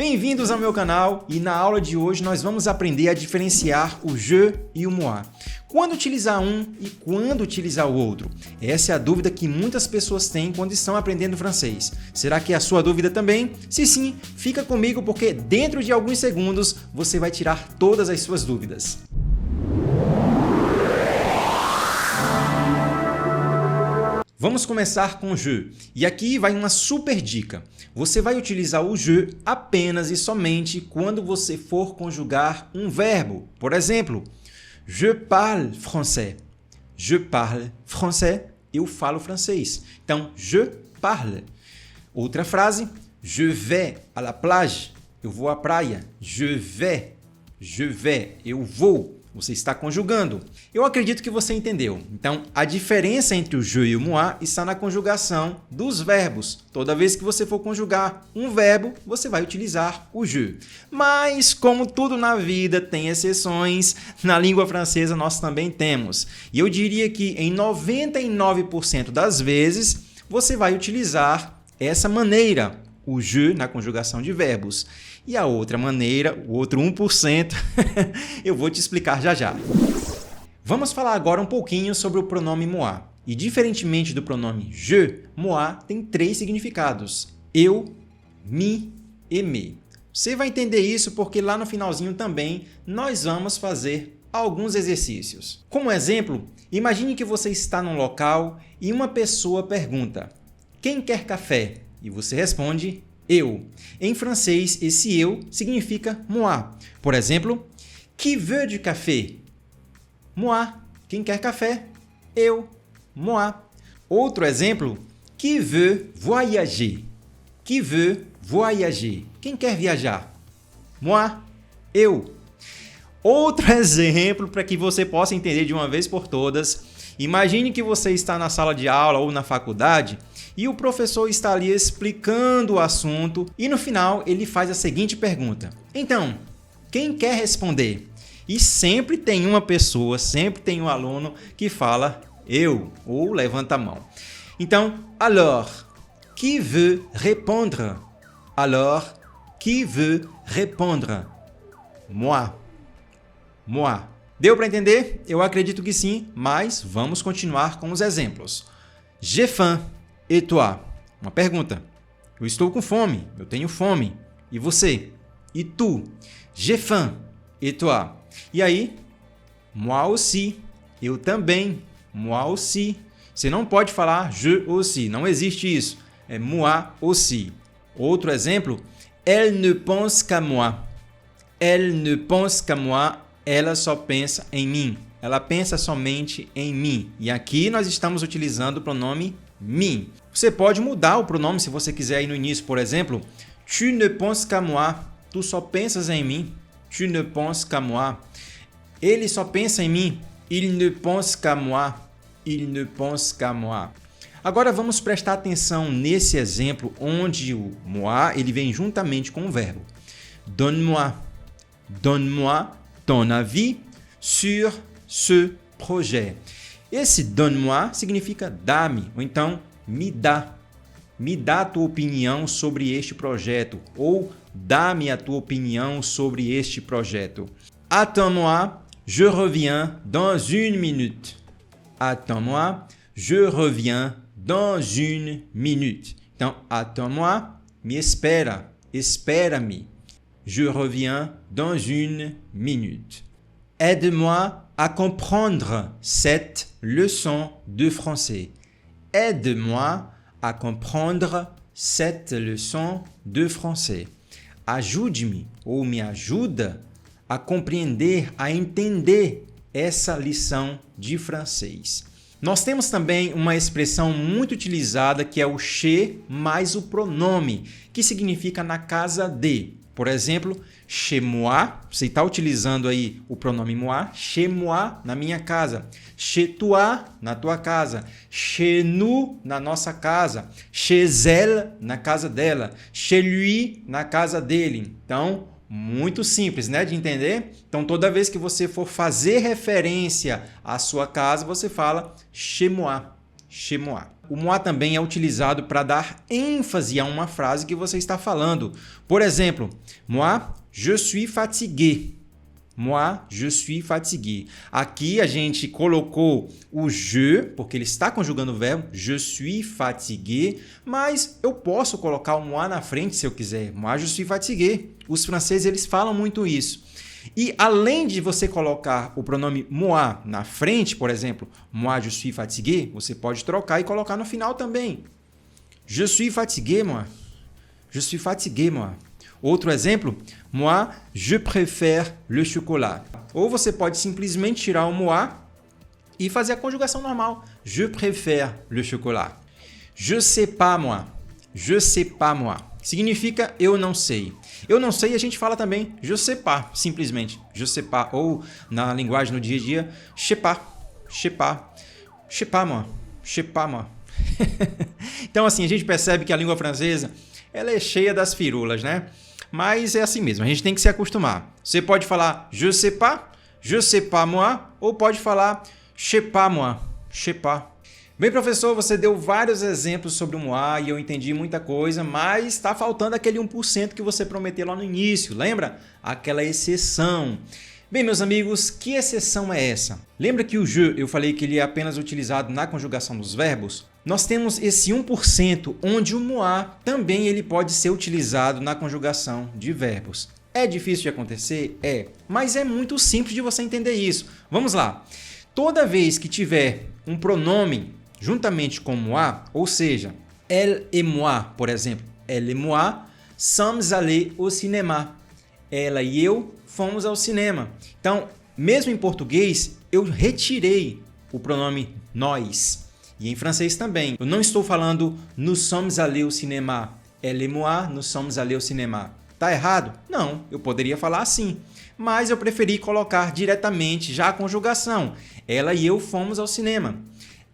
Bem-vindos ao meu canal e na aula de hoje nós vamos aprender a diferenciar o je e o moi. Quando utilizar um e quando utilizar o outro? Essa é a dúvida que muitas pessoas têm quando estão aprendendo francês. Será que é a sua dúvida também? Se sim, fica comigo porque dentro de alguns segundos você vai tirar todas as suas dúvidas. Vamos começar com o je. E aqui vai uma super dica. Você vai utilizar o je apenas e somente quando você for conjugar um verbo. Por exemplo, je parle français. Je parle français. Eu falo francês. Então, je parle. Outra frase, je vais à la plage. Eu vou à praia. Je vais. Je vais. Eu vou. Você está conjugando. Eu acredito que você entendeu. Então, a diferença entre o je e o moi está na conjugação dos verbos. Toda vez que você for conjugar um verbo, você vai utilizar o je. Mas, como tudo na vida tem exceções, na língua francesa nós também temos. E eu diria que em 99% das vezes, você vai utilizar essa maneira, o je na conjugação de verbos. E a outra maneira, o outro 1%, eu vou te explicar já já. Vamos falar agora um pouquinho sobre o pronome moi. E diferentemente do pronome je, moi tem 3 significados. Eu, mi e me. Você vai entender isso porque lá no finalzinho também nós vamos fazer alguns exercícios. Como exemplo, imagine que você está num local e uma pessoa pergunta: quem quer café? E você responde: eu. Em francês, esse eu significa moi. Por exemplo, qui veut du café? Moi. Quem quer café? Eu. Moi. Outro exemplo, qui veut voyager? Qui veut voyager? Quem quer viajar? Moi. Eu. Outro exemplo para que você possa entender de uma vez por todas. Imagine que você está na sala de aula ou na faculdade e o professor está ali explicando o assunto e no final ele faz a seguinte pergunta: então, quem quer responder? E sempre tem uma pessoa, sempre tem um aluno que fala eu ou levanta a mão. Então, alors, qui veut répondre? Alors, qui veut répondre? Moi. Moi. Deu para entender? Eu acredito que sim, mas vamos continuar com os exemplos. J'ai faim. Et toi? Uma pergunta. Eu estou com fome. Eu tenho fome. E você? E tu? J'ai faim. Et toi? E aí? Moi aussi. Eu também. Moi aussi. Você não pode falar je aussi. Não existe isso. É moi aussi. Outro exemplo. Elle ne pense qu'à moi. Elle ne pense qu'à moi. Ela só pensa em mim. Ela pensa somente em mim. E aqui nós estamos utilizando o pronome me. Você pode mudar o pronome se você quiser aí no início, por exemplo, tu ne penses qu'à moi. Tu só pensas em mim. Tu ne penses qu'à moi. Ele só pensa em mim. Il ne pense qu'à moi. Il ne pense qu'à moi. Agora vamos prestar atenção nesse exemplo onde o moi ele vem juntamente com o verbo. Donne-moi. Donne-moi ton avis sur ce projet. Esse donne-moi significa dá-me, ou então me dá. Me dá a tua opinião sobre este projeto, ou dá-me a tua opinião sobre este projeto. Attends-moi, je reviens dans une minute. Attends-moi, je reviens dans une minute. Então, attends-moi, me espera, espera-me. Je reviens dans une minute. Aide-moi à comprendre cette leçon de français. Aide-moi à comprendre cette leçon de français. Ajude-me ou me ajuda a compreender, a entender essa lição de francês. Nós temos também uma expressão muito utilizada que é o chez mais o pronome, que significa na casa de. Por exemplo, chez moi, você está utilizando aí o pronome moi, chez moi, na minha casa, chez toi, na tua casa, chez nous, na nossa casa, chez elle, na casa dela, chez lui, na casa dele. Então, muito simples, né, de entender? Então, toda vez que você for fazer referência à sua casa, você fala chez moi, chez moi. o moi também é utilizado para dar ênfase a uma frase que você está falando. Por exemplo, moi, je suis fatigué. Moi, je suis fatigué. Aqui a gente colocou o je, porque ele está conjugando o verbo, je suis fatigué, mas eu posso colocar o moi na frente se eu quiser. Moi, je suis fatigué. Os franceses, eles falam muito isso. E além de você colocar o pronome moi na frente, por exemplo, moi, je suis fatigué, você pode trocar e colocar no final também. Je suis fatigué, moi. Je suis fatigué, moi. Outro exemplo, moi, je préfère le chocolat. Ou você pode simplesmente tirar o moi e fazer a conjugação normal. Je préfère le chocolat. Je sais pas, moi. Je sais pas, moi. Significa eu não sei. Eu não sei, a gente fala também je sais pas, simplesmente. Je sais pas. Ou na linguagem no dia a dia, je sais pas. Je sais pas. Je sais pas, moi. Je sais pas, moi. Então assim, a gente percebe que a língua francesa ela é cheia das firulas, né? Mas é assim mesmo, a gente tem que se acostumar. Você pode falar je sais pas moi, ou pode falar je sais pas moi, je sais pas. Bem, professor, você deu vários exemplos sobre o moi e eu entendi muita coisa, mas está faltando aquele 1% que você prometeu lá no início, lembra? Aquela exceção. Bem, meus amigos, que exceção é essa? Lembra que o je, eu falei que ele é apenas utilizado na conjugação dos verbos? Nós temos esse 1% onde o moi também ele pode ser utilizado na conjugação de verbos. É difícil de acontecer? É, mas é muito simples de você entender isso. Vamos lá. Toda vez que tiver um pronome juntamente com moi, ou seja, elle et moi, por exemplo, elle et moi sommes allés au cinéma. Ela e eu fomos ao cinema. Então, mesmo em português, eu retirei o pronome nós. E em francês também. Eu não estou falando nous sommes allés au cinéma. Elle et moi, nous sommes allés au cinéma. Tá errado? Não, eu poderia falar assim. Mas eu preferi colocar diretamente já a conjugação. Ela e eu fomos ao cinema.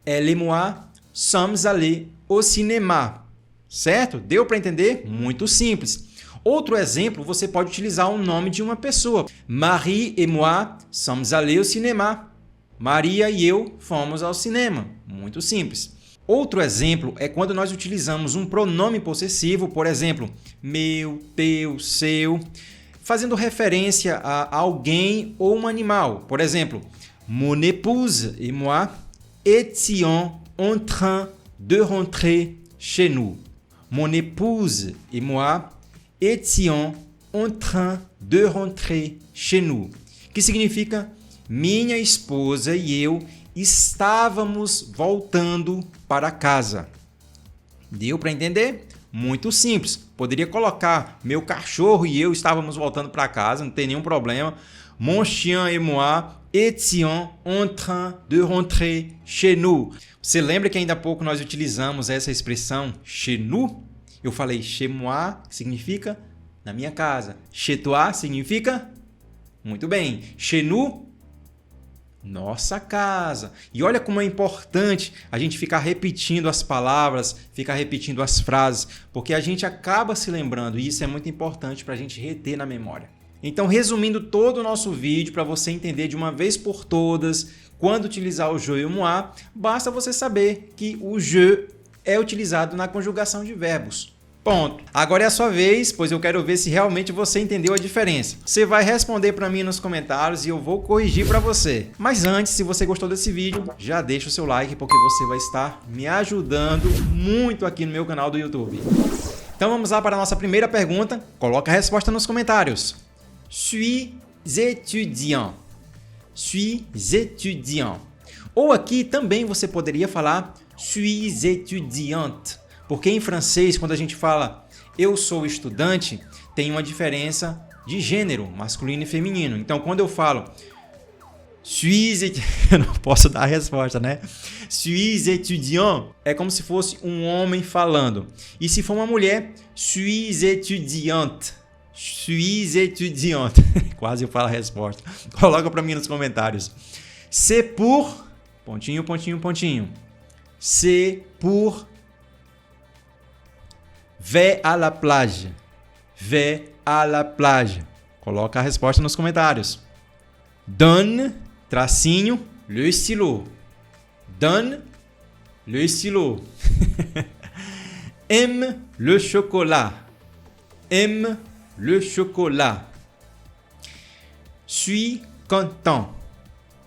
Elle et moi sommes allés au cinéma. Certo? Deu para entender? Muito simples. Outro exemplo, você pode utilizar o nome de uma pessoa. Marie et moi sommes allés au cinéma. Maria e eu fomos ao cinema. Muito simples. Outro exemplo é quando nós utilizamos um pronome possessivo, por exemplo, meu, teu, seu, fazendo referência a alguém ou um animal. Por exemplo, mon épouse et moi étions en train de rentrer chez nous. Mon épouse et moi étions en train de rentrer chez nous. Que significa minha esposa e eu estávamos voltando para casa. Deu para entender? Muito simples. Poderia colocar meu cachorro e eu estávamos voltando para casa, não tem nenhum problema. Mon chien et moi étions en train de rentrer chez nous. Você lembra que ainda há pouco nós utilizamos essa expressão chez nous? Eu falei chez moi, que significa na minha casa. Chez toi significa muito bem. Chez nous, nossa casa. E olha como é importante a gente ficar repetindo as palavras, ficar repetindo as frases, porque a gente acaba se lembrando e isso é muito importante para a gente reter na memória. Então, resumindo todo o nosso vídeo, para você entender de uma vez por todas quando utilizar o je e o moi, basta você saber que o je é utilizado na conjugação de verbos. Ponto. Agora é a sua vez, pois eu quero ver se realmente você entendeu a diferença. Você vai responder para mim nos comentários e eu vou corrigir para você. Mas antes, se você gostou desse vídeo, já deixa o seu like, porque você vai estar me ajudando muito aqui no meu canal do YouTube. Então vamos lá para a nossa primeira pergunta. Coloca a resposta nos comentários. Suis étudiant. Suis étudiant. Ou aqui também você poderia falar suis étudiante. Porque em francês, quando a gente fala eu sou estudante, tem uma diferença de gênero, masculino e feminino. Então, quando eu falo suis étudiant, eu não posso dar a resposta, né? Suis étudiant é como se fosse um homem falando. E se for uma mulher, suis étudiante. Suis étudiante. Quase eu falo a resposta. Coloca para mim nos comentários. C'est pour... Pontinho, pontinho, pontinho. C'est pour... Vais à la plage. Vais à la plage. Coloca a resposta nos comentários. Donne, tracinho, le stylo. Donne le stylo. Aime le chocolat. Aime le chocolat. Suis content.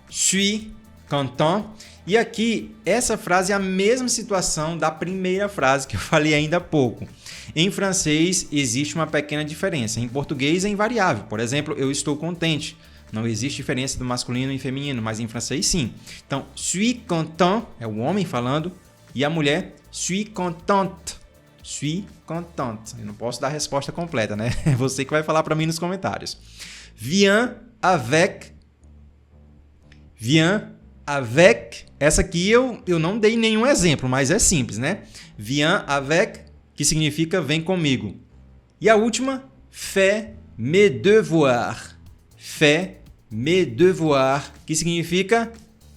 Suis content. E aqui, essa frase é a mesma situação da primeira frase que eu falei ainda há pouco. Em francês, existe uma pequena diferença. Em português é invariável. Por exemplo, eu estou contente. Não existe diferença do masculino e feminino, mas em francês sim. Então, suis content é o homem falando e a mulher, suis contente. Suis contente. Eu não posso dar a resposta completa, né? É você que vai falar para mim nos comentários. Viens avec. Viens avec. Essa aqui eu não dei nenhum exemplo, mas é simples, né? Viens avec, que significa vem comigo. E a última, fais mes devoirs. Fais mes devoirs, que significa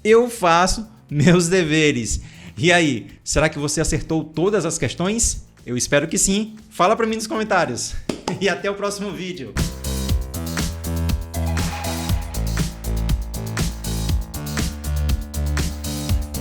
eu faço meus deveres. E aí, será que você acertou todas as questões? Eu espero que sim. Fala para mim nos comentários. E até o próximo vídeo.